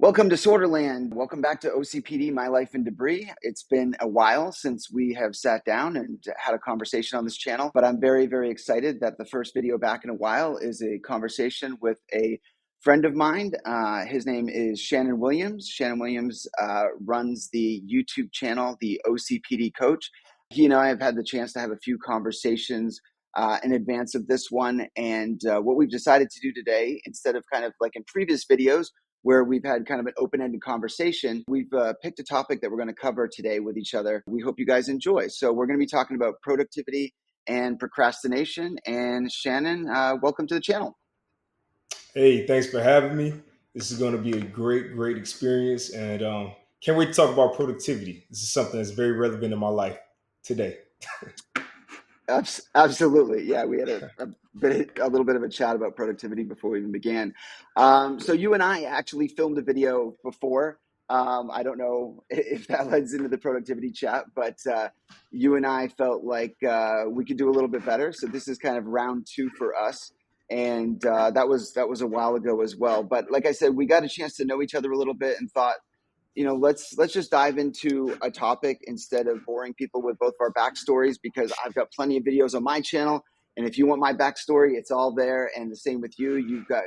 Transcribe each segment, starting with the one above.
Welcome to Sorterland. Welcome back to OCPD, My Life in Debris. It's been a while since we have sat down and had a conversation on this channel, but I'm very, very excited that the first video back in a while is a conversation with a friend of mine. His name is Shannon Williams. Shannon Williams runs the YouTube channel, The OCPD Coach. He and I have had the chance to have a few conversations in advance of this one. And what we've decided to do today, instead of kind of like in previous videos, where we've had kind of an open-ended conversation, we've picked a topic that we're going to cover today with each other. We hope you guys enjoy. So we're going to be talking about productivity and procrastination. And Shannon, welcome to the channel. Hey, thanks for having me. This is going to be a great experience, and can't wait to talk about productivity. This is something that's very relevant in my life today. Absolutely. Yeah, we had a little bit of a chat about productivity before we even began. So you and I actually filmed a video before. I don't know if that leads into the productivity chat, but you and I felt like we could do a little bit better. So this is kind of round two for us. And that was a while ago as well. But like I said, we got a chance to know each other a little bit and thought, let's just dive into a topic instead of boring people with both of our backstories, because I've got plenty of videos on my channel. And if you want my backstory, it's all there. And the same with you. You've got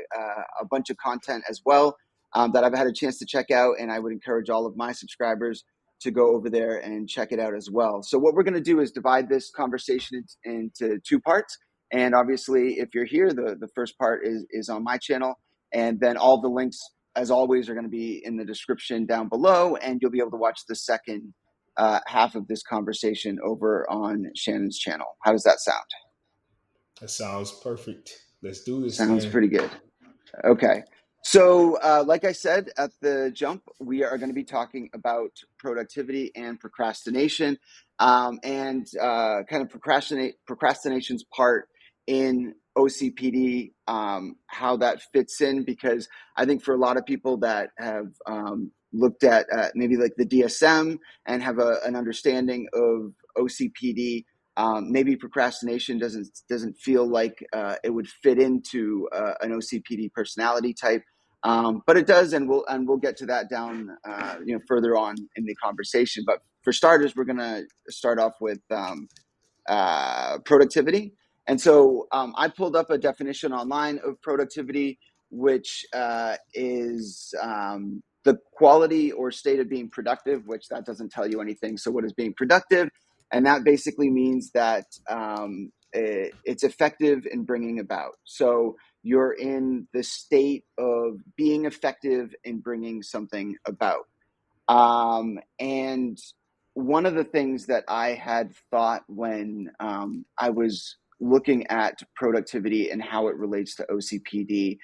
a bunch of content as well that I've had a chance to check out. And I would encourage all of my subscribers to go over there and check it out as well. So what we're going to do is divide this conversation into two parts. And obviously, if you're here, the first part is on my channel. And then all the links, as always, are going to be in the description down below, and you'll be able to watch the second half of this conversation over on Shannon's channel. How does that sound? That sounds perfect. Let's do this, Sounds man. pretty good. Okay. So, like I said at the jump, we are going to be talking about productivity and procrastination, and kind of procrastination's part in OCPD, how that fits in, because I think for a lot of people that have looked at maybe like the DSM and have an understanding of OCPD, maybe procrastination doesn't feel like it would fit into an OCPD personality type, but it does, and we'll get to that down further on in the conversation. But for starters, we're gonna start off with productivity, and so I pulled up a definition online of productivity, which is the quality or state of being productive, which that doesn't tell you anything. So what is being productive? And that basically means that it's effective in bringing about. So you're in the state of being effective in bringing something about. And one of the things that I had thought when I was looking at productivity and how it relates to OCPD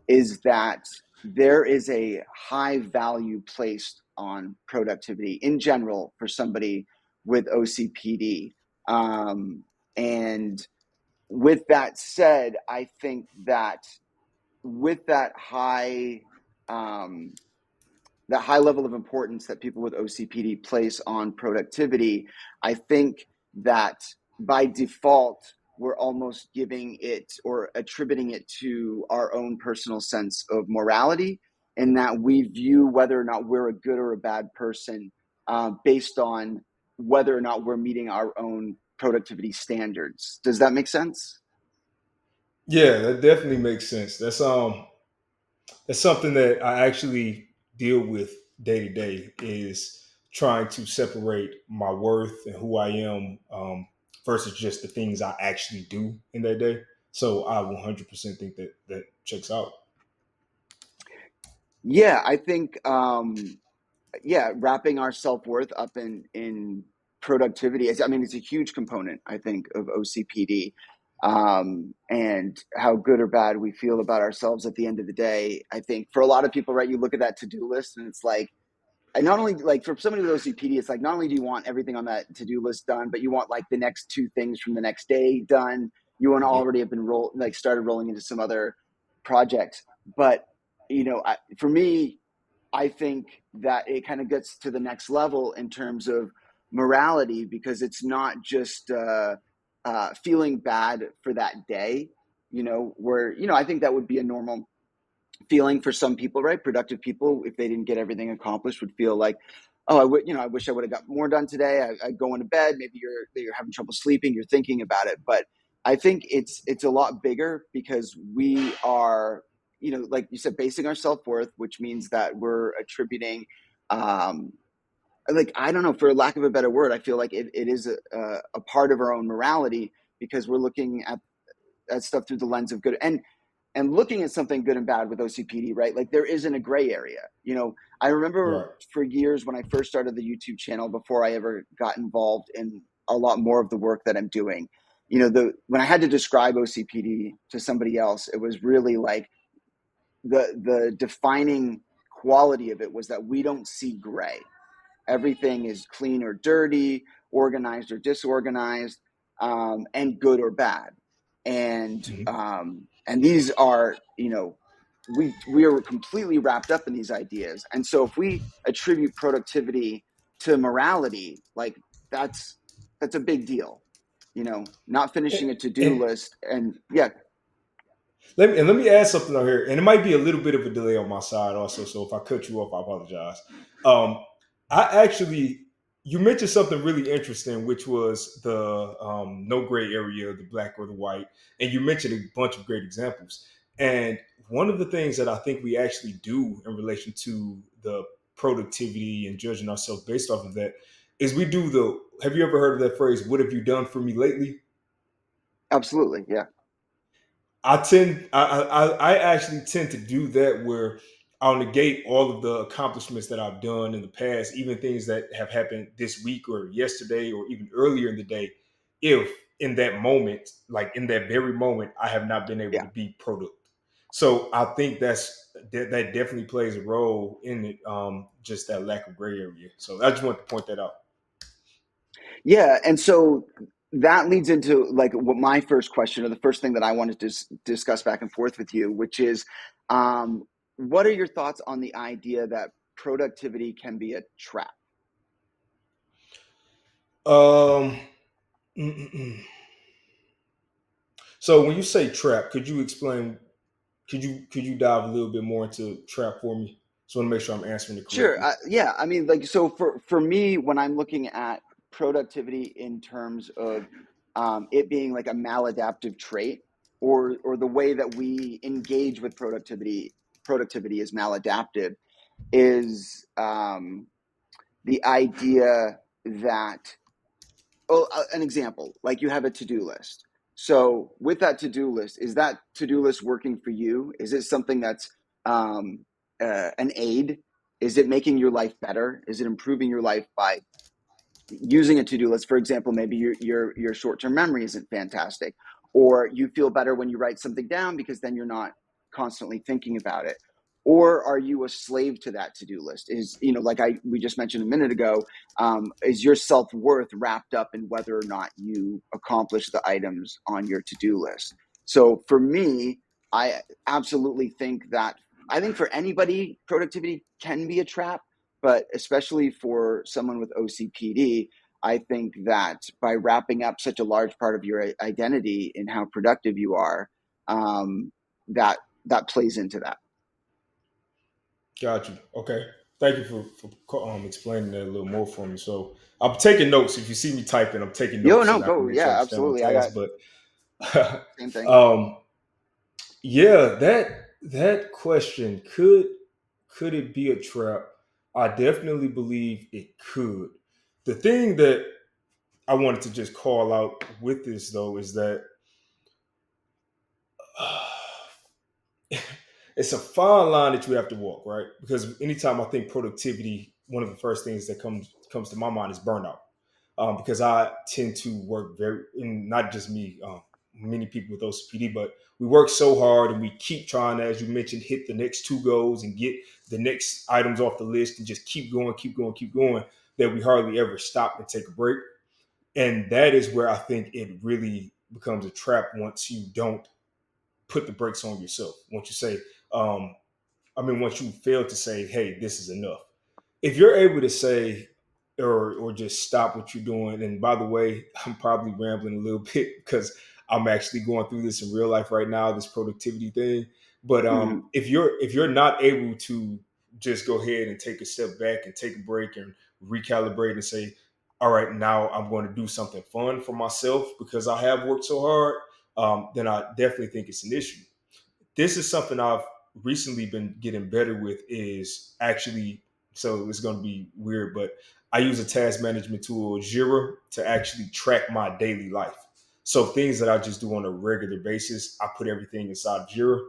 is that there is a high value placed on productivity in general for somebody with OCPD. And with that said, I think that with that high level of importance that people with OCPD place on productivity, I think that by default, we're almost giving it or attributing it to our own personal sense of morality, and that we view whether or not we're a good or a bad person based on whether or not we're meeting our own productivity standards. Does that make sense? Yeah, that definitely makes sense. That's something that I actually deal with day to day is trying to separate my worth and who I am versus just the things I actually do in that day. So I 100% think that checks out. Yeah, I think wrapping our self-worth up in productivity is, I mean, it's a huge component, I think, of OCPD, and how good or bad we feel about ourselves at the end of the day. I think for a lot of people, right, you look at that to-do list and it's like, and not only like for somebody with OCPD, it's like not only do you want everything on that to-do list done, but you want like the next two things from the next day done. You want to Yep. already have been started rolling into some other projects. But for me, I think that it kind of gets to the next level in terms of morality, because it's not just feeling bad for that day, where I think that would be a normal feeling for some people, right? Productive people, if they didn't get everything accomplished, would feel like, oh, I wish I would have got more done today. I go into bed. Maybe you're having trouble sleeping. You're thinking about it, but I think it's a lot bigger because we are, like you said, basing our self worth, which means that we're attributing, um, like I don't know, for lack of a better word, I feel like it is a part of our own morality because we're looking at stuff through the lens of good and looking at something good and bad with OCPD, right? Like there isn't a gray area. I remember Right. for years when I first started the YouTube channel before I ever got involved in a lot more of the work that I'm doing. When I had to describe OCPD to somebody else, it was really like the defining quality of it was that we don't see gray. Everything is clean or dirty, organized or disorganized, and good or bad. Mhm. And these are, we are completely wrapped up in these ideas. And so if we attribute productivity to morality, like that's that's a big deal. Not And, finishing a to-do and list, and yeah, let me add something on here, and it might be a little bit of a delay on my side also. So if I cut you off, I apologize. Um, I actually, you mentioned something really interesting, which was the no gray area, the black or the white, and you mentioned a bunch of great examples. And one of the things that I think we actually do in relation to the productivity and judging ourselves based off of that is we do the. Have you ever heard of that phrase? What have you done for me lately? absolutely, yeah, I actually tend to do that where I'll negate all of the accomplishments that I've done in the past, even things that have happened this week or yesterday or even earlier in the day, if in that moment, like in that very moment, I have not been able yeah. to be productive. So I think that definitely plays a role in it, just that lack of gray area. So I just want to point that out. Yeah, and so that leads into like what my first question, or the first thing that I wanted to discuss back and forth with you, which is, um, what are your thoughts on the idea that productivity can be a trap? Um, mm, mm, mm. So when you say trap, could you explain? Could you dive a little bit more into trap for me? So I want to make sure I'm answering it Sure. correctly. Yeah. I mean, like, so for me, when I'm looking at productivity in terms of it being like a maladaptive trait, or the way that we engage with productivity is maladaptive, is the idea that, oh, an example, like you have a to-do list. So with that to-do list, is that to-do list working for you? Is it something that's an aid? Is it making your life better? Is it improving your life by using a to-do list? For example, maybe your short-term memory isn't fantastic, or you feel better when you write something down because then you're not constantly thinking about it. Or are you a slave to that to-do list? Is, like we just mentioned a minute ago, is your self-worth wrapped up in whether or not you accomplish the items on your to-do list? So for me, I absolutely think that, I think for anybody, productivity can be a trap, but especially for someone with OCPD, I think that by wrapping up such a large part of your identity in how productive you are, um, that that plays into that. Got you. Okay. Thank you for explaining that a little more for me. So I'm taking notes. If you see me typing, I'm taking Yo, notes so no, that I can go. make sure I Yeah, understand my absolutely. I got task. But same thing. um, yeah, that question could it be a trap? I definitely believe it could. The thing that I wanted to just call out with this though is that it's a fine line that you have to walk, right? Because anytime I think productivity, one of the first things that comes to my mind is burnout. Because I tend to work very, and not just me, many people with OCPD, but we work so hard and we keep trying to, as you mentioned, hit the next two goals and get the next items off the list and just keep going, keep going, keep going, that we hardly ever stop and take a break. And that is where I think it really becomes a trap once you don't put the brakes on yourself. Once you say, um, once you fail to say, hey, this is enough. If you're able to say, or just stop what you're doing, and by the way, I'm probably rambling a little bit because I'm actually going through this in real life right now, this productivity thing. But Hmm. if you're not able to just go ahead and take a step back and take a break and recalibrate and say, all right, now I'm going to do something fun for myself because I have worked so hard, then I definitely think it's an issue. This is something I've recently been getting better with is actually, so it's going to be weird, but I use a task management tool, Jira, to actually track my daily life. So things that I just do on a regular basis, I put everything inside Jira.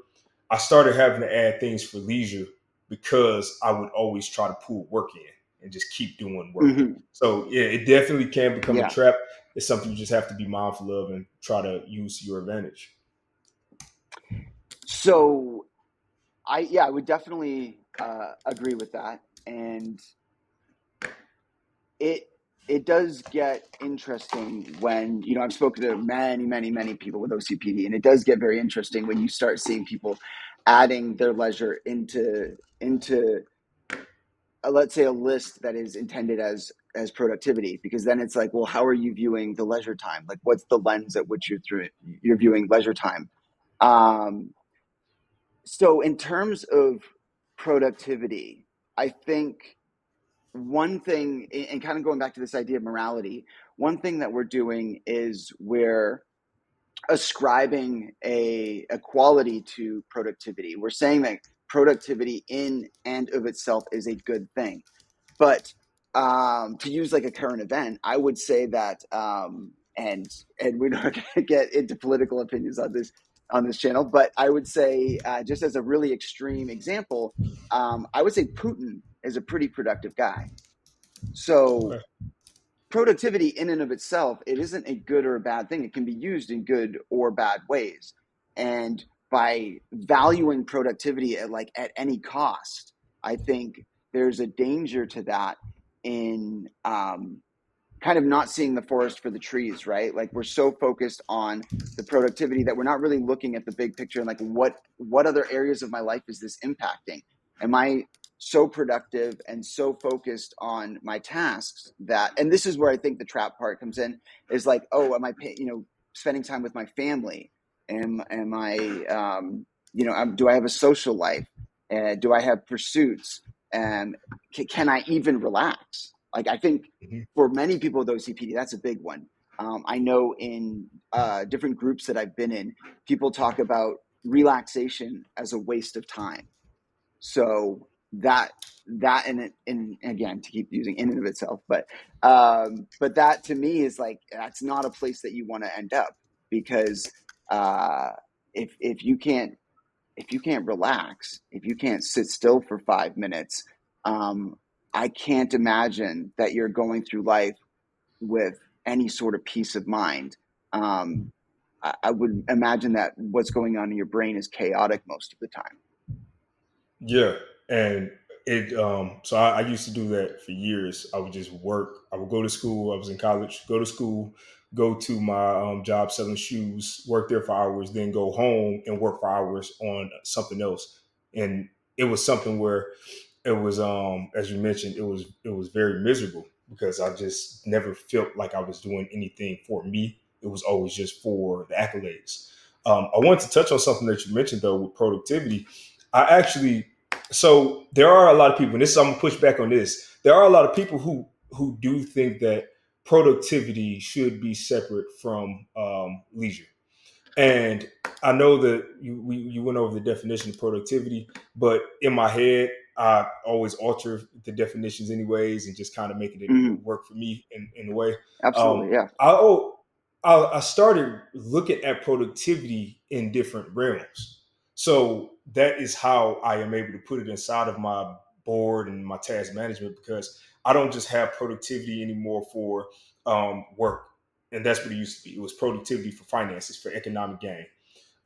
I started having to add things for leisure because I would always try to pull work in and just keep doing work. Hmm. So yeah, it definitely can become a Yeah. trap. It's something you just have to be mindful of and try to use to your advantage. So I would definitely agree with that, and it it does get interesting when I've spoken to many people with OCPD, and it does get very interesting when you start seeing people adding their leisure into let's say a list that is intended as productivity, because then it's like, well, how are you viewing the leisure time? Like, what's the lens at which you're viewing leisure time? Um, so in terms of productivity, I think one thing, and kind of going back to this idea of morality, one thing that we're doing is we're ascribing a quality to productivity. We're saying that productivity in and of itself is a good thing. But to use like a current event, I would say that, and we're not going to get into political opinions on this channel, but I would say, just as a really extreme example, I would say Putin is a pretty productive guy. So Okay. productivity in and of itself, it isn't a good or a bad thing. It can be used in good or bad ways. And by valuing productivity at any cost, I think there's a danger to that in kind of not seeing the forest for the trees, right? Like, we're so focused on the productivity that we're not really looking at the big picture and like what other areas of my life is this impacting? Am I so productive and so focused on my tasks that, and this is where I think the trap part comes in, is like, oh, am I spending time with my family? Am I do I have a social life? Do I have pursuits? And can I even relax? Like, I think Mhm. for many people with OCPD, that's a big one. I know in different groups that I've been in, people talk about relaxation as a waste of time. So that and again, to keep using in and of itself, but that to me is like, that's not a place that you want to end up, because uh, if you can't, if you can't relax, if you can't sit still for 5 minutes, um, I can't imagine that you're going through life with any sort of peace of mind. Um, I would imagine that what's going on in your brain is chaotic most of the time. Yeah, and it so I used to do that for years. I would just work. I would go to school. I was in college. Go to school, go to my job selling shoes, work there for hours, then go home and work for hours on something else. And it was something where it was as you mentioned, it was very miserable because I just never felt like I was doing anything for me. It was always just for the accolades. I wanted to touch on something that you mentioned though with productivity. I actually, so there are a lot of people, and this I'm gonna push back on this. There are a lot of people who do think that productivity should be separate from leisure. And I know that you went over the definition of productivity, but in my head, I always alter the definitions anyways, and just kind of making it Mhm. work for me in a way. Um, Absolutely, yeah. I oh, I started looking at productivity in different realms. So that is how I am able to put it inside of my board and my task management, because I don't just have productivity anymore for work, and that's what it used to be. It was productivity for finances, for economic gain.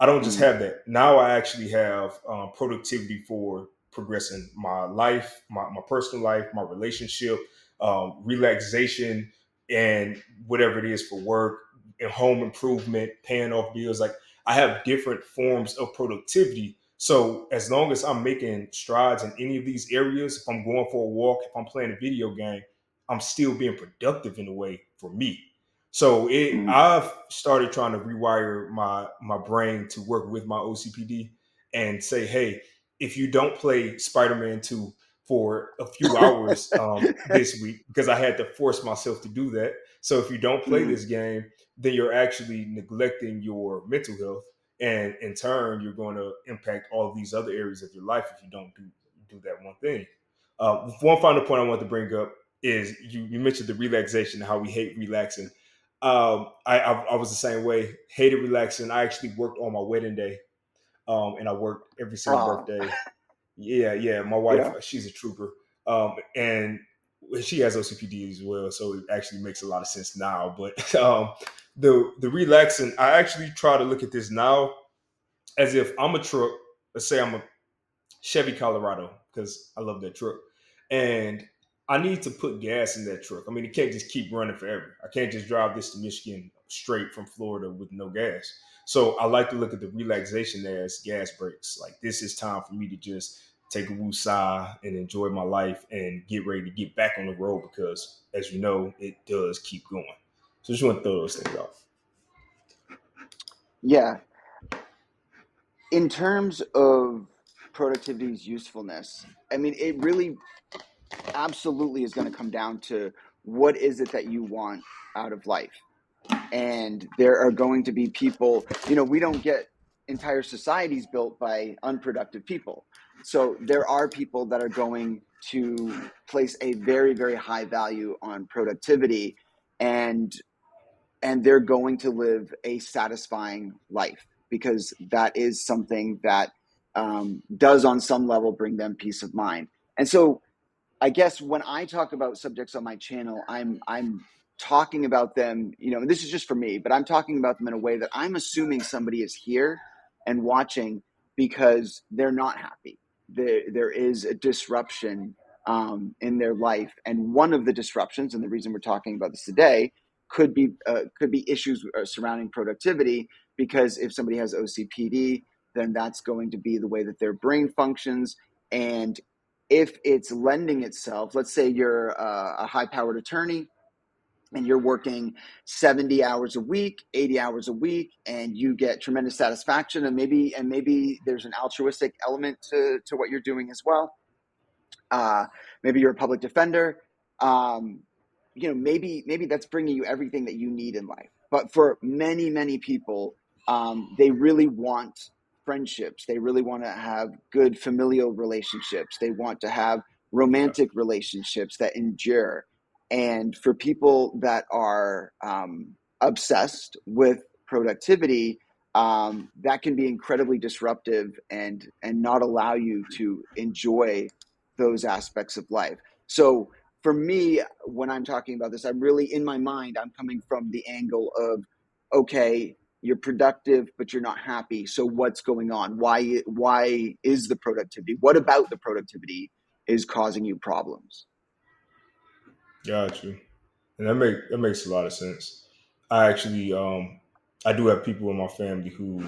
I don't just Mhm. have that. Now I actually have productivity for progressing my life, my personal life, my relationship, relaxation, and whatever it is for work and home improvement, paying off bills. Like, I have different forms of productivity. So as long as I'm making strides in any of these areas, if I'm going for a walk, if I'm playing a video game, I'm still being productive in a way for me. So Mhm. I've started trying to rewire my brain to work with my OCPD, and say, hey, if you don't play Spider-Man 2 for a few hours this week, because I had to force myself to do that. So if you don't play Mhm. this game, then you're actually neglecting your mental health. And in turn, you're going to impact all these other areas of your life if you don't do that one thing. One final point I want to bring up is you mentioned the relaxation, how we hate relaxing. I was the same way, hated relaxing. I actually worked on my wedding day, and I worked every single Oh, birthday. Yeah, yeah. My wife, yeah. she's a trooper, and she has OCPD as well, so it actually makes a lot of sense now. But the relaxing, I actually try to look at this now as if I'm a truck. Let's say I'm a Chevy Colorado because I love that truck, and I need to put gas in that truck. I mean, it can't just keep running forever. I can't just drive this to Michigan straight from Florida with no gas. So I like to look at the relaxation as gas breaks. Like this is time for me to just take a woosah and enjoy my life and get ready to get back on the road because, as you know, it does keep going. So just want to throw those things out. Yeah. In terms of productivity's usefulness, I mean, it really absolutely is going to come down to what is it that you want out of life. And there are going to be people, we don't get entire societies built by unproductive people. So there are people that are going to place a very, very high value on productivity, and they're going to live a satisfying life because that is something that does on some level bring them peace of mind. And so I guess when I talk about subjects on my channel, I'm talking about them, and this is just for me, but I'm talking about them in a way that I'm assuming somebody is here and watching because they're not happy. There is a disruption in their life, and one of the disruptions, and the reason we're talking about this today, could be issues surrounding productivity. Because if somebody has OCPD, then that's going to be the way that their brain functions, and if it's lending itself, let's say you're a high powered attorney and you're working 70 hours a week, 80 hours a week, and you get tremendous satisfaction, and maybe there's an altruistic element to what you're doing as well. uh, Maybe you're a public defender. um, maybe that's bringing you everything that you need in life. But for many, many people, they really want friendships, they really want to have good familial relationships, they want to have Yeah, romantic relationships that endure. And for people that are obsessed with productivity, that can be incredibly disruptive and not allow you to enjoy those aspects of life. So for me, when I'm talking about this, I'm really, in my mind, I'm coming from the angle of, okay, you're productive, but you're not happy. So what's going on? Why is the productivity? What about the productivity is causing you problems? got you. And that makes a lot of sense. I actually I do have people in my family who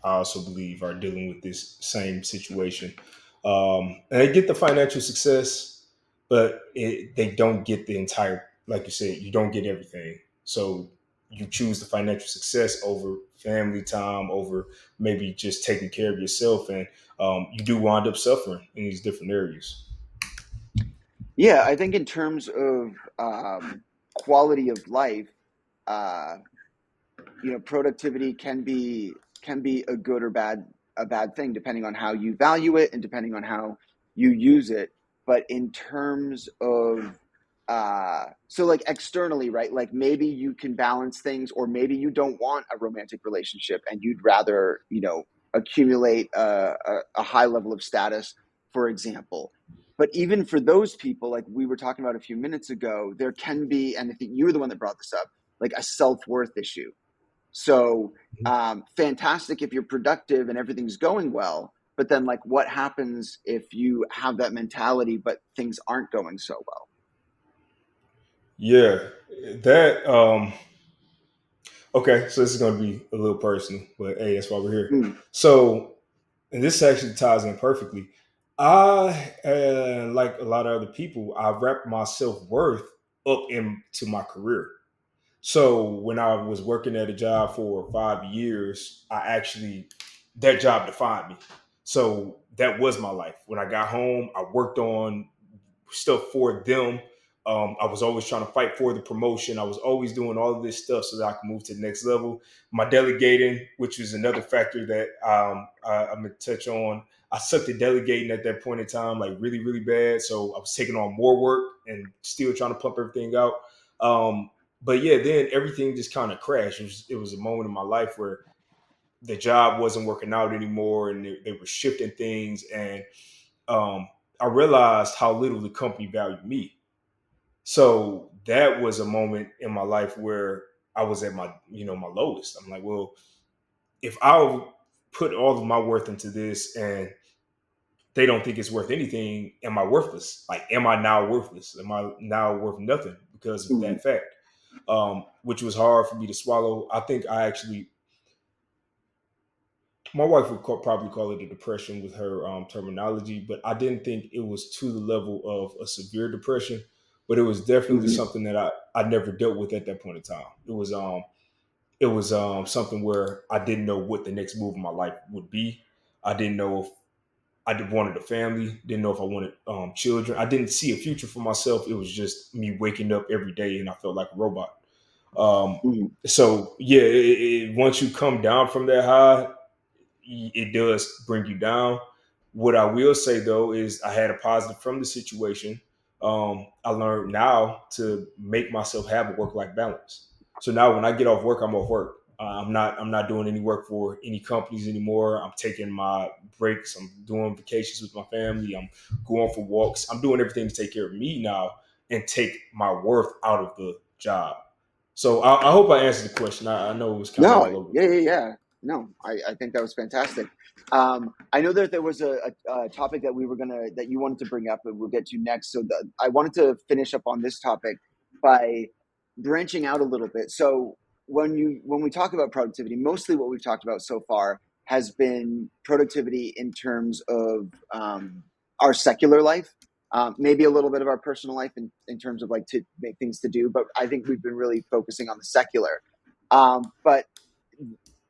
I also believe are dealing with this same situation. And they get the financial success, but they don't get the entire, like you said, you don't get everything. So you choose the financial success over family time, over maybe just taking care of yourself, and you do wind up suffering in these different areas. Yeah, I think in terms of quality of life, uh, productivity can be a good or bad thing depending on how you value it and depending on how you use it. But in terms of so like externally, right, like maybe you can balance things, or maybe you don't want a romantic relationship and you'd rather accumulate a high level of status, for example. But even for those people, like we were talking about a few minutes ago, there can be, and I think you were the one that brought this up, like a self-worth issue. So fantastic if you're productive and everything's going well, but then like what happens if you have that mentality but things aren't going so well? Yeah, that okay. So this is going to be a little personal, but hey, that's why we're here. Mm. So, and this actually ties in perfectly. I, like a lot of other people, I wrapped my self worth up into my career. So when I was working at a job for 5 years, I actually, that job defined me. So that was my life. When I got home, I worked on stuff for them. I was always trying to fight for the promotion. I was always doing all of this stuff so that I could move to the next level. My delegating, which was another factor that I'm going to touch on. I sucked at delegating at that point in time, like really, really bad. So I was taking on more work and still trying to pump everything out. Um, but yeah, then everything just kind of crashed. It was a moment in my life where the job wasn't working out anymore, and they were shifting things, and um, I realized how little the company valued me. So that was a moment in my life where I was at my lowest. I'm like, well, if I put all of my worth into this and they don't think it's worth anything, am I worthless? Like, am I now worthless? Am I now worth nothing because of Mhm. that fact? Which was hard for me to swallow. I think I actually, my wife would probably call it a depression with her terminology, but I didn't think it was to the level of a severe depression. But it was definitely Mhm. something that I never dealt with at that point in time. It was something where I didn't know what the next move in my life would be. I didn't know if wanted a family, didn't know if I wanted children. I didn't see a future for myself. It was just me waking up every day and I felt like a robot. Um, Mhm. so yeah, once you come down from that high, it does bring you down. What I will say though is I had a positive from the situation. I learned now to make myself have a work-life balance. So now when I get off work, I'm off work. I'm not doing any work for any companies anymore. I'm taking my breaks. I'm doing vacations with my family. I'm going for walks. I'm doing everything to take care of me now and take my worth out of the job. So I hope I answered the question. I know it was kind of No, all over the yeah, yeah, place. yeah. No, I think that was fantastic. I know that there was a topic that that you wanted to bring up, and we'll get to next. So I wanted to finish up on this topic by branching out a little bit. So when we talk about productivity, mostly what we've talked about so far has been productivity in terms of our secular life, maybe a little bit of our personal life in terms of like to make things to do. But I think we've been really focusing on the secular. But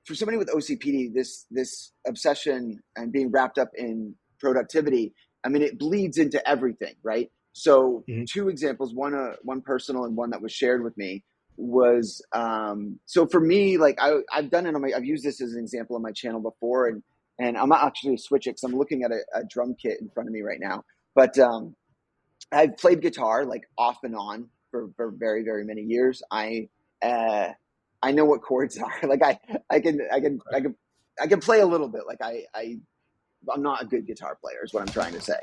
for somebody with OCPD, this obsession and being wrapped up in productivity, I mean, it bleeds into everything, right? So, Mhm. two examples, one personal and one that was shared with me was so for me, like I've done it on my I've used this as an example on my channel before, and I'm not actually switch it because I'm looking at a drum kit in front of me right now, but I've played guitar like off and on for very very many years. Uh, I know what chords are. Like I can play a little bit. Like I'm not a good guitar player is what I'm trying to say.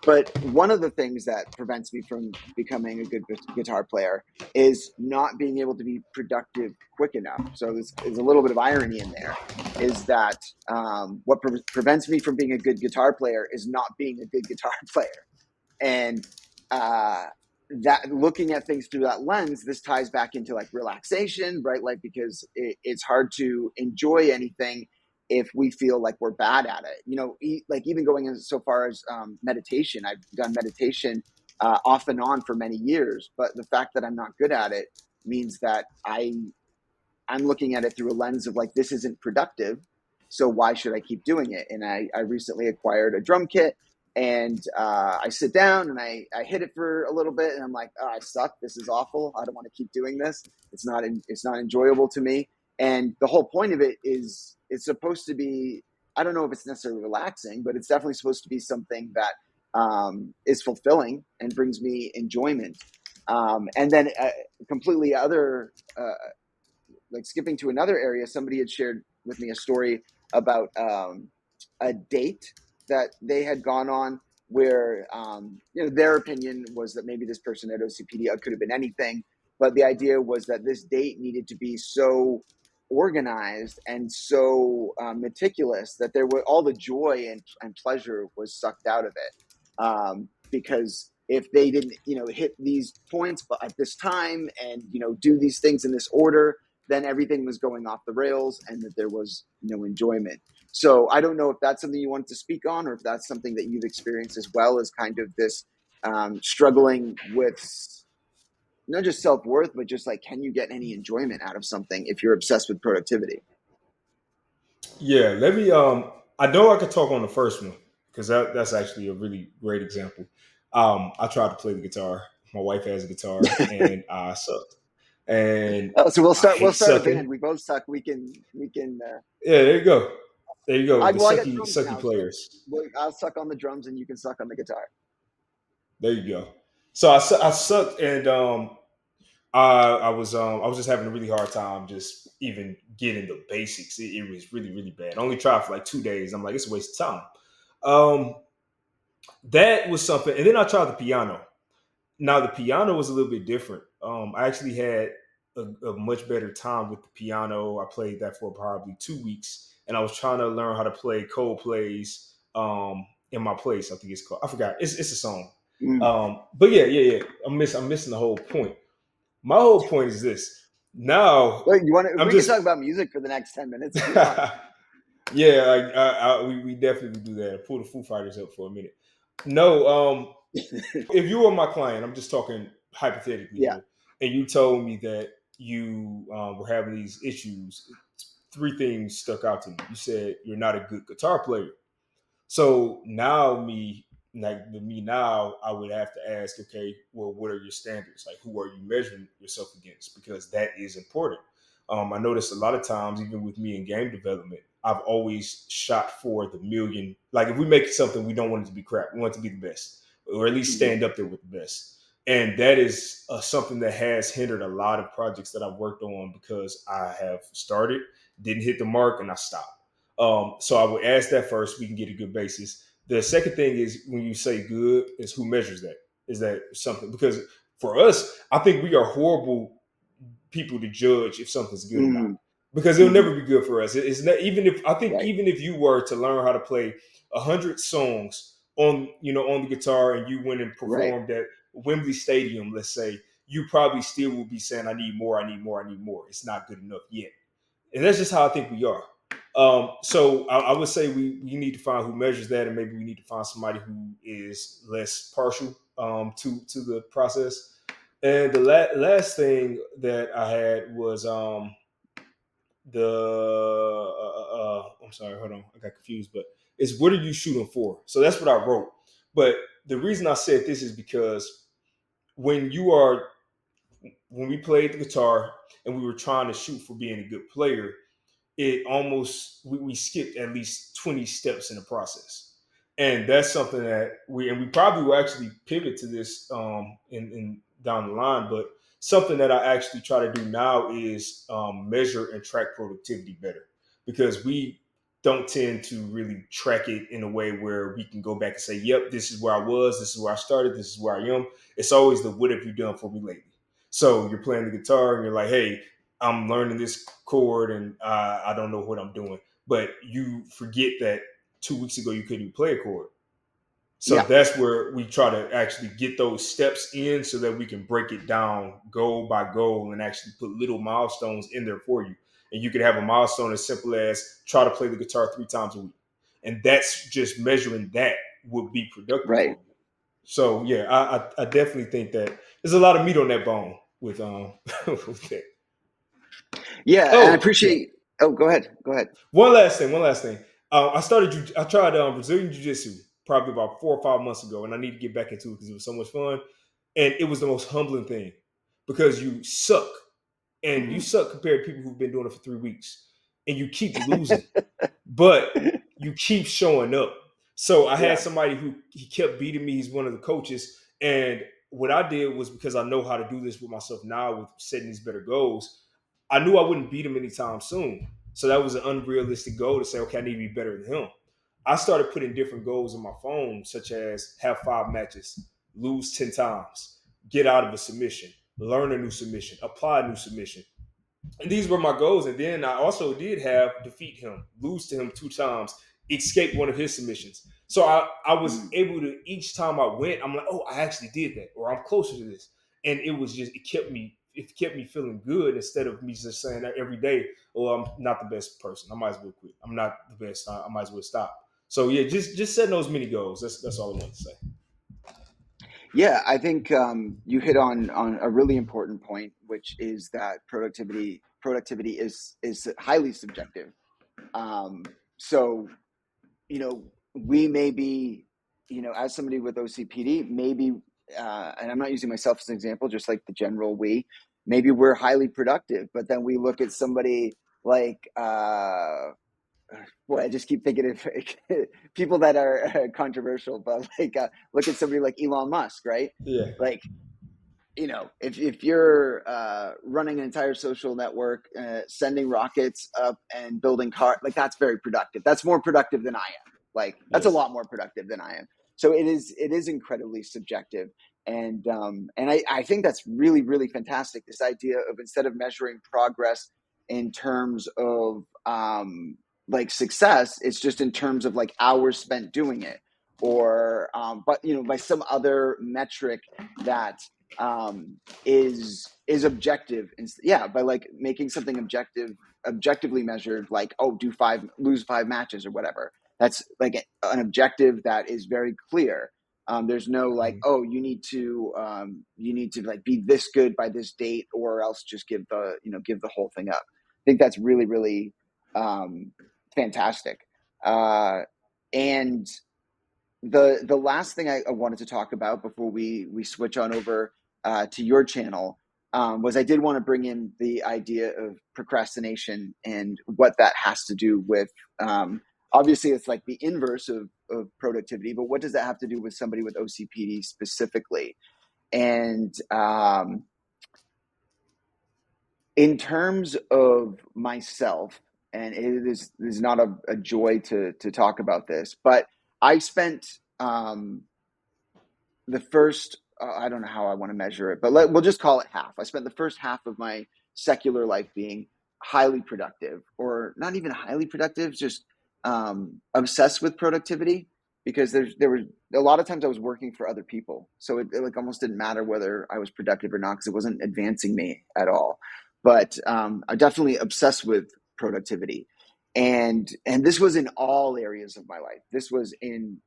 But one of the things that prevents me from becoming a good guitar player is not being able to be productive quick enough. So there's a little bit of irony in there. Is that what prevents me from being a good guitar player is not being a good guitar player, and uh, that looking at things through that lens, this ties back into like relaxation, right? Like because it's hard to enjoy anything if we feel like we're bad at it. You know, like even going as so far as meditation. I've done meditation off and on for many years, but the fact that I'm not good at it means that I'm looking at it through a lens of like, this isn't productive. So why should I keep doing it? And I recently acquired a drum kit, and I sit down and I hit it for a little bit, and I'm like, oh, I suck. This is awful. I don't want to keep doing this. It's not enjoyable to me. And the whole point of it is it's supposed to be, I don't know if it's necessarily relaxing, but it's definitely supposed to be something that is fulfilling and brings me enjoyment. And then completely other like skipping to another area, somebody had shared with me a story about a date that they had gone on where their opinion was that maybe this person had OCPD. It could have been anything, but the idea was that this date needed to be so organized and so meticulous that there were all the joy and pleasure was sucked out of it, because if they didn't hit these points but at this time and do these things in this order, then everything was going off the rails and that there was no enjoyment. So I don't know if that's something you wanted to speak on, or if that's something that you've experienced as well, as kind of this struggling with not just self-worth, but just like, can you get any enjoyment out of something if you're obsessed with productivity? Yeah, let me. I know I could talk on the first one because that's actually a really great example. I tried to play the guitar. My wife has a guitar, and I sucked. And Oh, so we'll I start. We'll hate start a sucking. band. We both suck. We can. We can. Yeah, there you go. There you go. The I got drums sucky now, so players. I'll suck on the drums and you can suck on the guitar. There you go. So I sucked, and I was just having a really hard time just even getting the basics. It was really really bad. I only tried for like 2 days. I'm like, it's a waste of time. Um, that was something, and then I tried the piano. Now the piano was a little bit different. I actually had a much better time with the piano. I played that for probably 2 weeks, and I was trying to learn how to play Coldplay's "In My Place." I think it's called. I forgot. It's a song. Mm. But yeah. I'm missing the whole point. My whole point is this. Now Wait, you want to? I'm We can just talk about music for the next 10 minutes if you want. yeah. We definitely do that. Pull the Foo Fighters up for a minute. No, if you were my client, I'm just talking hypothetically Yeah. here, and you told me that you were having these issues, three things stuck out to me. You said you're not a good guitar player. So now me now, I would have to ask, okay, well, what are your standards? Like, who are you measuring yourself against? Because that is important. I noticed a lot of times, even with me in game development, I've always shot for the million. Like, if we make something, we don't want it to be crap. We want it to be the best, or at least Mhm. stand up there with the best. And that is something that has hindered a lot of projects that I've worked on because I have started, didn't hit the mark, and I stopped. So I would ask that first. We can get a good basis. The second thing is when you say good, is who measures that? Is that something? Because for us, I think we are horrible people to judge if something's good or not. Mhm. Because it'll Mhm. never be good for us. It's not, even if I think Right. even if you were to learn how to play 100 songs on on the guitar and you went and Right. performed at Wembley Stadium, let's say, you probably still will be saying, "I need more, I need more, I need more." It's not good enough yet, and that's just how I think we are. So I would say we need to find who measures that, and maybe we need to find somebody who is less partial to the process. And the last thing that I had was the I'm sorry, hold on, I got confused, but it's what are you shooting for? So that's what I wrote. But the reason I said this is because when you are when we played the guitar and we were trying to shoot for being a good player, it almost we skipped at least 20 steps in the process, and that's something that we probably will actually pivot to this in down the line. But something that I actually try to do now is measure and track productivity better, because we don't tend to really track it in a way where we can go back and say, yep, this is where I was, this is where I started, this is where I am. It's always the what have you done for me lately. So you're playing the guitar and you're like, hey, I'm learning this chord and I don't know what I'm doing. But you forget that 2 weeks ago you couldn't even play a chord. So Yeah. that's where we try to actually get those steps in so that we can break it down goal by goal and actually put little milestones in there for you. And you could have a milestone as simple as try to play the guitar 3 times a week. And that's just measuring that would be productive for Right. you. So yeah, I definitely think that there's a lot of meat on that bone with with that. Yeah, and I Oh yeah, appreciate. Oh, go ahead. Go ahead. one last thing. One last thing. I tried Brazilian Jiu Jitsu probably about 4 or 5 months ago, and I need to get back into it because it was so much fun, and it was the most humbling thing because you suck, and you Mhm. suck compared to people who've been doing it for 3 weeks, and you keep losing, but you keep showing up. So I had Yeah. somebody who he kept beating me. He's one of the coaches, and what I did was because I know how to do this with myself now with setting these better goals. I knew I wouldn't beat him anytime soon. So that was an unrealistic goal to say, okay, I need to be better than him. I started putting different goals on my phone, such as have 5 matches, lose 10 times, get out of a submission, learn a new submission, apply a new submission. And these were my goals. And then I also did have defeat him, lose to him 2 times, escape one of his submissions. So I was Mhm. able to, each time I went, I'm like, oh, I actually did that, or I'm closer to this. And it was just, it kept me feeling good instead of me just saying that every day, oh, I'm not the best person. I might as well quit. I'm not the best. I might as well stop. So yeah, just setting those mini goals. That's all I want to say. Yeah, I think you hit on a really important point, which is that productivity is highly subjective. So we may be, as somebody with OCPD, maybe, and I'm not using myself as an example, just like the general maybe we're highly productive, but then we look at somebody like, well, I just keep thinking of people that are controversial, but like, look at somebody like Elon Musk, right? Yeah. Like, if you're running an entire social network, sending rockets up and building cars, like that's very productive. That's more productive than I am. Like that's a Yes. lot more productive than I am. So it is incredibly subjective, and I think that's really really fantastic. This idea of, instead of measuring progress in terms of like success, it's just in terms of like hours spent doing it, or but by some other metric that is objective. And yeah, by like making something objectively measured, like, oh, lose 5 matches or whatever. That's like an objective that is very clear. There's no like, Mhm. oh, you need to like be this good by this date, or else just give the whole thing up. I think that's really really fantastic. And the last thing I wanted to talk about before we switch on over to your channel, was I did want to bring in the idea of procrastination and what that has to do with. Obviously, it's like the inverse of productivity, but what does that have to do with somebody with OCPD specifically? And in terms of myself, and it is not a joy to talk about this, but I spent the first, I don't know how I want to measure it, but we'll just call it half. I spent the first half of my secular life being highly productive, or not even highly productive, just obsessed with productivity, because there were a lot of times I was working for other people, so it like almost didn't matter whether I was productive or not, because it wasn't advancing me at all. But I'm definitely obsessed with productivity, and this was in all areas of my life. This was in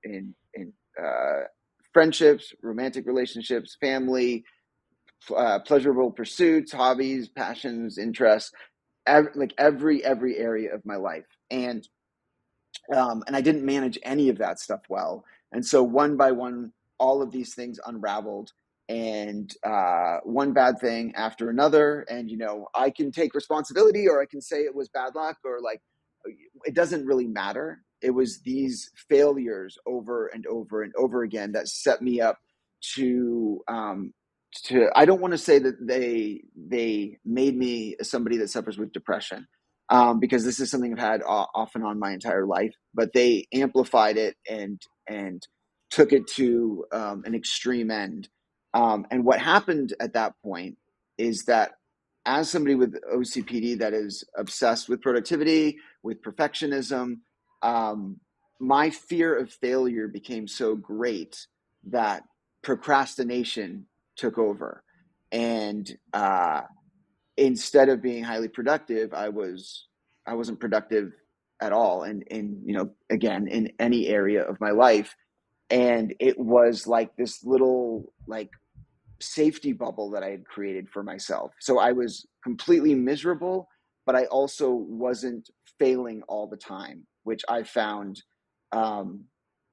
friendships, romantic relationships, family, pleasurable pursuits, hobbies, passions, interests, like every area of my life. And I didn't manage any of that stuff well. And so one by one, all of these things unraveled, and one bad thing after another. And I can take responsibility, or I can say it was bad luck, or like, it doesn't really matter. It was these failures over and over and over again that set me up to I don't want to say that they made me somebody that suffers with depression, because this is something I've had off and on my entire life. But they amplified it and took it to an extreme end. And what happened at that point is that, as somebody with OCPD that is obsessed with productivity, with perfectionism, um, my fear of failure became so great that procrastination took over. And instead of being highly productive, I wasn't productive at all, and again, in any area of my life. And it was like this little like safety bubble that I had created for myself. So I was completely miserable, but I also wasn't failing all the time, which I found um,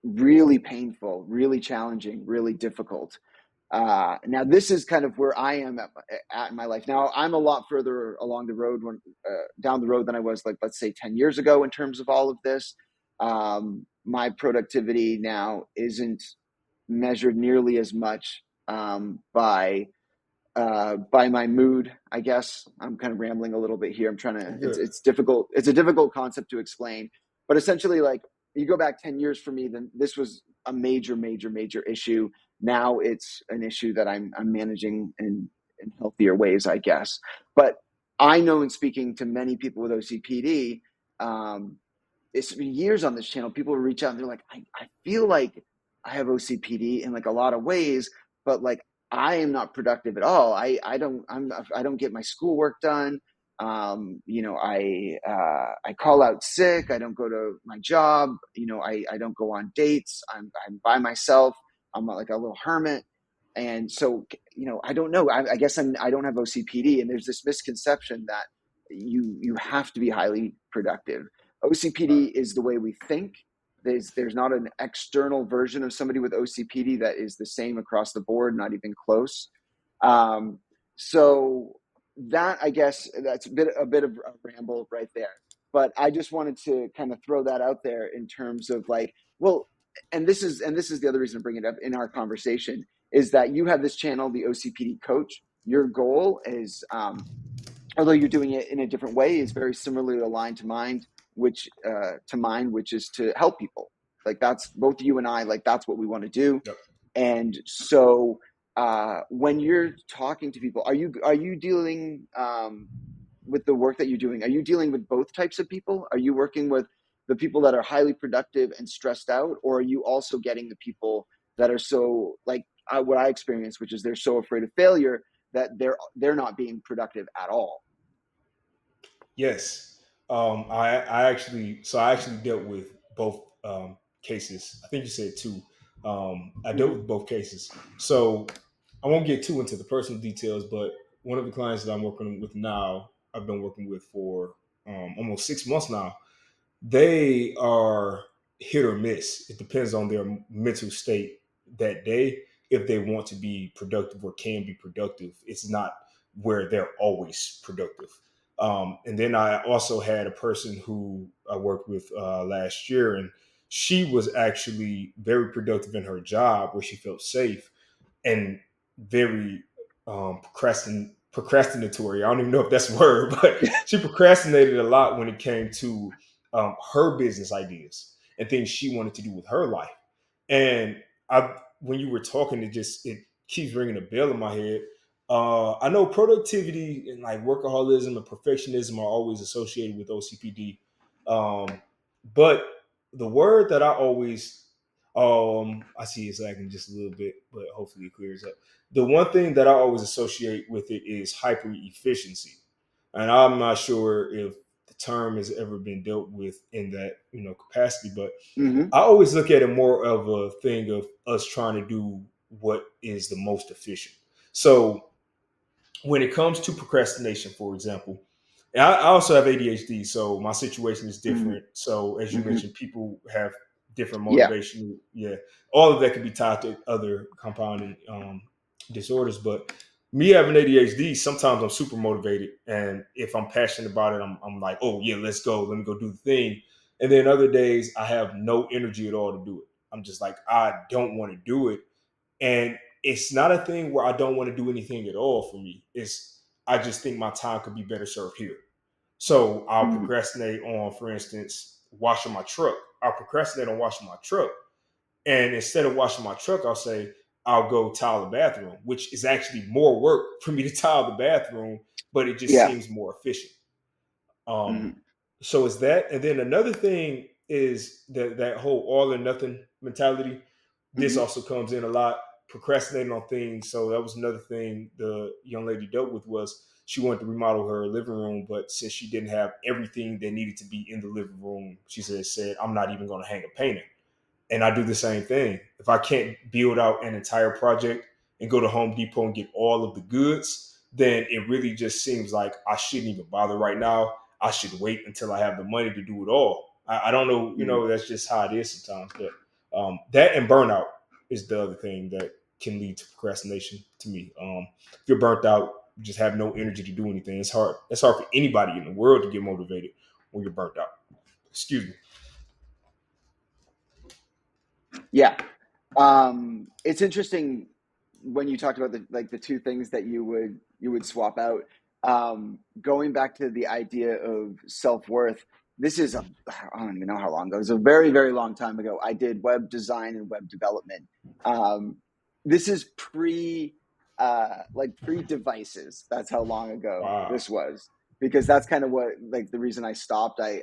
really painful, really challenging, really difficult. Now, this is kind of where I am at in my life. Now, I'm a lot further along the road, down the road, than I was, like, let's say 10 years ago in terms of all of this. My productivity now isn't measured nearly as much by my mood. I guess I'm kind of rambling a little bit here. I'm trying to. You're It's good. it's difficult. It's a difficult concept to explain, but essentially, like, you go back 10 years for me, then this was a major, major, major issue. Now it's an issue that I'm managing in healthier ways, I guess. But I know, in speaking to many people with OCPD, um, it's been years on this channel, people reach out and they're like, I feel like I have OCPD in like a lot of ways, but like I am not productive at all. I don't get my schoolwork done. I call out sick. I don't go to my job. I don't go on dates. I'm by myself. I'm like a little hermit. And so, I don't know. I guess I don't have OCPD, and there's this misconception that you have to be highly productive. OCPD is the way we think. there's not an external version of somebody with OCPD that is the same across the board, not even close. Um, so that, I guess, that's a bit of a ramble right there. But I just wanted to kind of throw that out there in terms of like, well, and this is the other reason to bring it up in our conversation is that you have this channel, the OCPD Coach. Your goal is, although you're doing it in a different way, is very similarly aligned to mine, which is to help people. Like that's both you and I. Like that's what we want to do. Yep. And so when you're talking to people, are you dealing with the work that you're doing? Are you dealing with both types of people? Are you working with the people that are highly productive and stressed out, or are you also getting the people that are so like what I experience, which is they're so afraid of failure that they're not being productive at all? Yes. I actually dealt with both cases. I think you said two. I dealt Mm-hmm. with both cases. So I won't get too into the personal details, but one of the clients that I'm working with now, I've been working with for almost 6 months now. They are hit or miss. It depends on their mental state that day if they want to be productive or can be productive. It's not where they're always productive. And then I also had a person who I worked with last year, and she was actually very productive in her job where she felt safe and very procrastinatory. I don't even know if that's a word, but she procrastinated a lot when it came to her business ideas and things she wanted to do with her life. And when you were talking, it keeps ringing a bell in my head. I know productivity and like workaholism and perfectionism are always associated with OCPD, but the word that I always I see it's lagging just a little bit, but hopefully it clears up. The one thing that I always associate with it is hyper efficiency, and I'm not sure if the term has ever been dealt with in that capacity, but Mm-hmm. I always look at it more of a thing of us trying to do what is the most efficient. So when it comes to procrastination, for example, and I also have ADHD, so my situation is different. So as you Mm-hmm. mentioned, people have different Yeah. motivation. Yeah, all of that could be tied to other compounding disorders. But me having ADHD, sometimes I'm super motivated, and if I'm passionate about it, I'm like, oh yeah, let's go, let me go do the thing. And then other days, I have no energy at all to do it. I'm just like, I don't want to do it, and it's not a thing where I don't want to do anything at all for me. It's I just think my time could be better served here. So I'll Mm-hmm. procrastinate on, for instance, washing my truck. I'll procrastinate on washing my truck. And instead of washing my truck, I'll say, I'll go tile the bathroom, which is actually more work for me to tile the bathroom, but it just Yeah. seems more efficient. Um, Mm-hmm. so it's that, and then another thing is that whole all or nothing mentality. This Mm-hmm. also comes in a lot, procrastinating on things. So that was another thing the young lady dealt with was she wanted to remodel her living room, but since she didn't have everything that needed to be in the living room, she said, I'm not even going to hang a painting. And I do the same thing. If I can't build out an entire project and go to Home Depot and get all of the goods, then it really just seems like I shouldn't even bother right now. I should wait until I have the money to do it all. I don't know, Mm-hmm. that's just how it is sometimes. But that and burnout is the other thing that can lead to procrastination to me. If you're burnt out, you just have no energy to do anything. It's hard. It's hard for anybody in the world to get motivated when you're burnt out. Excuse me. Yeah. It's interesting when you talked about the two things that you would swap out. Going back to the idea of self-worth, this is I don't even know how long ago. It was a very, very long time ago. I did web design and web development. Um, this is pre devices. That's how long ago Wow. this was. Because that's kind of what like the reason I stopped. I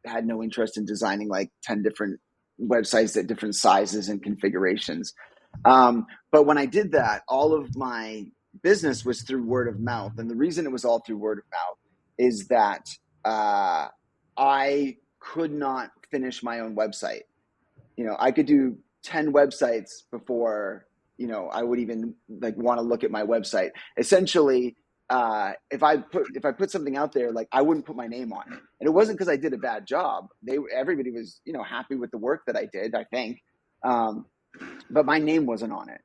had no interest in designing like 10 different websites at different sizes and configurations. But when I did that, all of my business was through word of mouth. And the reason it was all through word of mouth is that uh, I could not finish my own website. I could do 10 websites before, I would even like want to look at my website. Essentially, if I put something out there, like I wouldn't put my name on it, and it wasn't because I did a bad job. Everybody was happy with the work that I did, I think, um, but my name wasn't on it,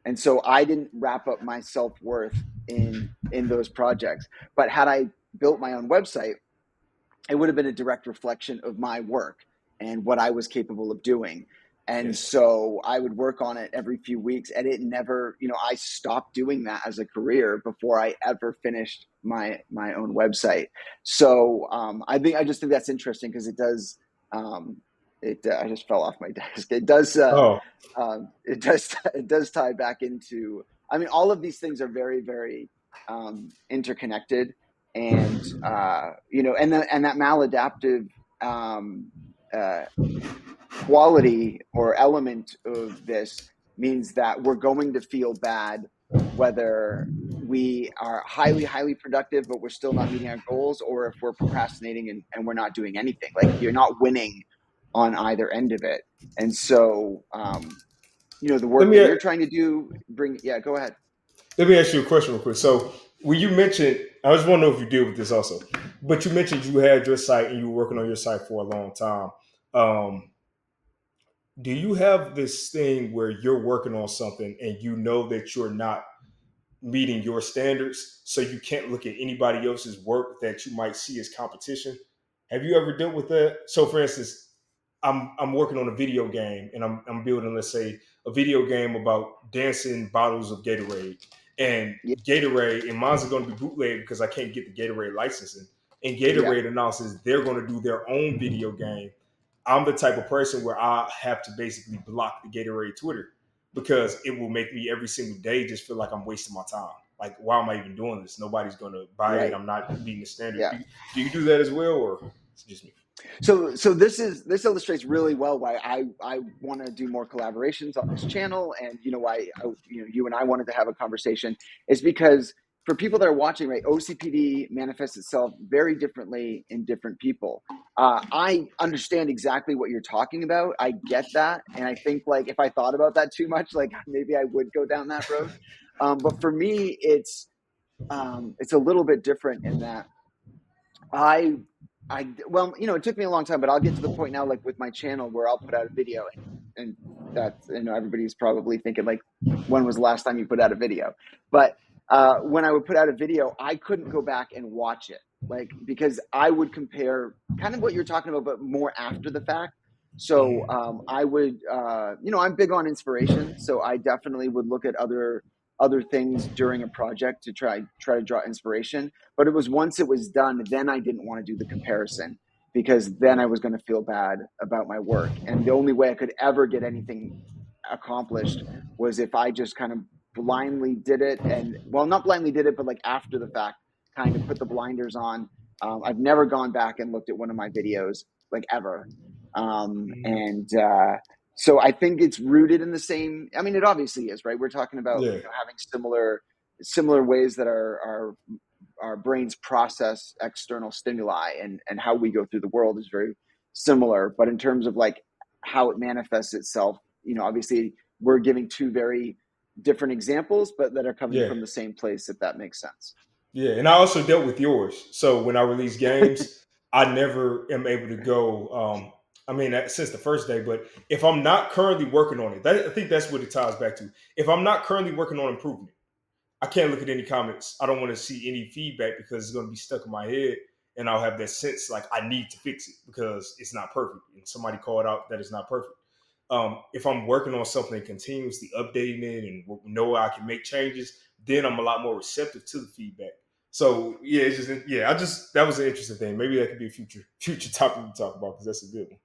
and so I didn't wrap up my self worth in those projects. But had I built my own website, it would have been a direct reflection of my work and what I was capable of doing. And Yes. so I would work on it every few weeks, and it never, I stopped doing that as a career before I ever finished my own website. So I just think that's interesting because it does. I just fell off my desk. It does. Oh, It does tie back into. I mean, all of these things are very, very interconnected, and and that maladaptive um, uh, quality or element of this means that we're going to feel bad whether we are highly productive but we're still not meeting our goals, or if we're procrastinating and we're not doing anything. Like, you're not winning on either end of it. And so the let work me that you're trying to do, go ahead. let me ask you a question real quick. So, when you mentioned, I just want to know if you deal with this also, but you mentioned you had your site and you were working on your site for a long time. Um, do you have this thing where you're working on something and you know that you're not meeting your standards, so you can't look at anybody else's work that you might see as competition? Have you ever dealt with that? So, for instance, I'm working on a video game and I'm building, let's say, a video game about dancing bottles of Gatorade. And Yeah, Gatorade and mine's are going to be bootleg because I can't get the Gatorade licensing. And yeah, Gatorade announces they're going to do their own video game. I'm the type of person where I have to basically block the Gatorade Twitter because it will make me every single day just feel like I'm wasting my time. Like, why am I even doing this? Nobody's going to buy it. right, I'm not meeting the standard. yeah. Do you do that as well, or it's just me? So this illustrates really well why I want to do more collaborations on this channel, and why you and I wanted to have a conversation is because for people that are watching, right, OCPD manifests itself very differently in different people. I understand exactly what you're talking about. I get that, and I think, like, if I thought about that too much, like, maybe I would go down that road. But for me, it's a little bit different in that I, well, it took me a long time, but I'll get to the point now, like with my channel, where I'll put out a video, and that's, everybody's probably thinking, like, when was the last time you put out a video? But when I would put out a video, I couldn't go back and watch it, like, because I would compare kind of what you're talking about, but more after the fact. So Mhm. I would, I'm big on inspiration, so I definitely would look at other things during a project to try to draw inspiration. But it was once it was done, then I didn't want to do the comparison, because then I was going to feel bad about my work. And the only way I could ever get anything accomplished was if I just kind of blindly did it. And, well, not blindly did it, but like after the fact, kind of put the blinders on. I've never gone back and looked at one of my videos, like, ever. Mhm. And So I think it's rooted in the same. I mean, it obviously is, right? We're talking about Yeah, having similar ways that our brains process external stimuli, and how we go through the world is very similar. But in terms of, like, how it manifests itself, obviously we're giving two very different examples, but that are coming yeah, from the same place, if that makes sense. yeah. And I also dealt with yours. So when I release games, I never am able to go. I mean, since the first day. But if I'm not currently working on it, I think that's what it ties back to. If I'm not currently working on improvement, I can't look at any comments. I don't want to see any feedback because it's going to be stuck in my head, and I'll have that sense like I need to fix it because it's not perfect, and somebody called out that it's not perfect. If I'm working on something and continuously updating it and know I can make changes, then I'm a lot more receptive to the feedback. So yeah, it's just yeah, I just that was an interesting thing. Maybe that could be a future topic to talk about because that's a good one.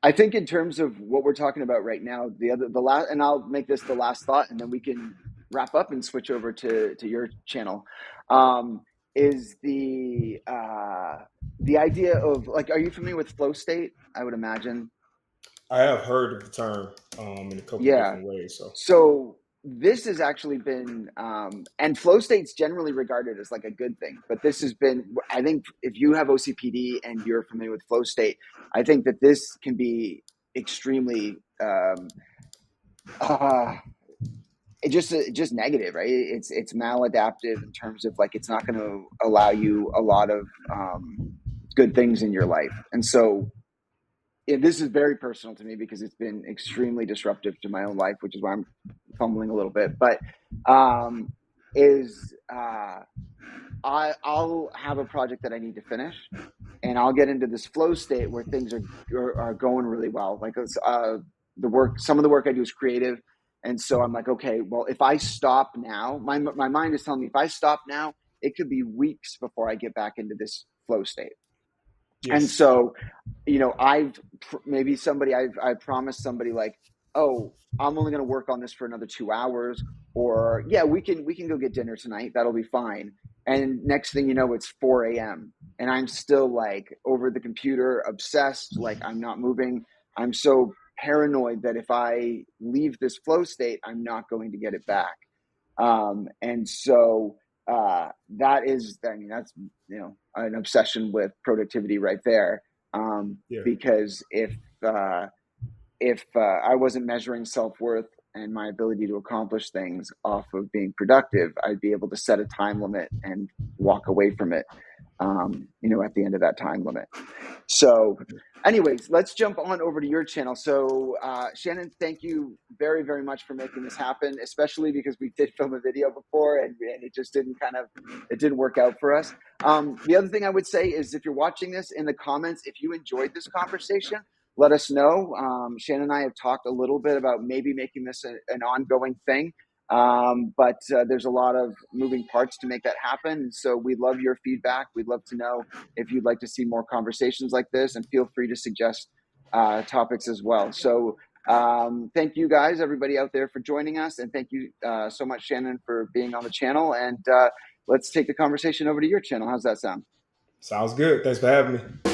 I think in terms of what we're talking about right now, the last, and I'll make this the last thought, and then we can wrap up and switch over to your channel. Um, is the idea of, like, are you familiar with flow state? I would imagine. I have heard of the term in a couple of Yeah. different ways. So So this has actually been, and flow state's generally regarded as like a good thing, but this has been, I think, if you have OCPD and you're familiar with flow state, I think that this can be extremely uh, just negative, right? It's maladaptive in terms of like it's not going to allow you a lot of good things in your life. And so this is very personal to me because it's been extremely disruptive to my own life, which is why I'm fumbling a little bit. But um, is I'll have a project that I need to finish, and I'll get into this flow state where things are going really well. Like the work, some of the work I do is creative, and so I'm like, okay, well, if I stop now, my mind is telling me if I stop now, it could be weeks before I get back into this flow state. And Yes. so, I've maybe somebody I've promised somebody like, oh, I'm only going to work on this for another 2 hours, or yeah, we can go get dinner tonight. That'll be fine. And next thing you know, it's 4 a.m. and I'm still like over the computer, obsessed. Like I'm not moving. I'm so paranoid that if I leave this flow state, I'm not going to get it back. And so that is, I mean, that's, an obsession with productivity right there. Yeah. Because if I wasn't measuring self worth and my ability to accomplish things off of being productive, I'd be able to set a time limit and walk away from it. At the end of that time limit. So, anyways, let's jump on over to your channel. So, Shannon, thank you very, very much for making this happen, especially because we did film a video before and it just it didn't work out for us. The other thing I would say is if you're watching this in the comments, if you enjoyed this conversation, let us know. Shannon and I have talked a little bit about maybe making this an ongoing thing. But there's a lot of moving parts to make that happen. So we love your feedback. We'd love to know if you'd like to see more conversations like this, and feel free to suggest topics as well. So thank you guys, everybody out there, for joining us. And thank you so much, Shannon, for being on the channel. And let's take the conversation over to your channel. How's that sound? Sounds good. Thanks for having me.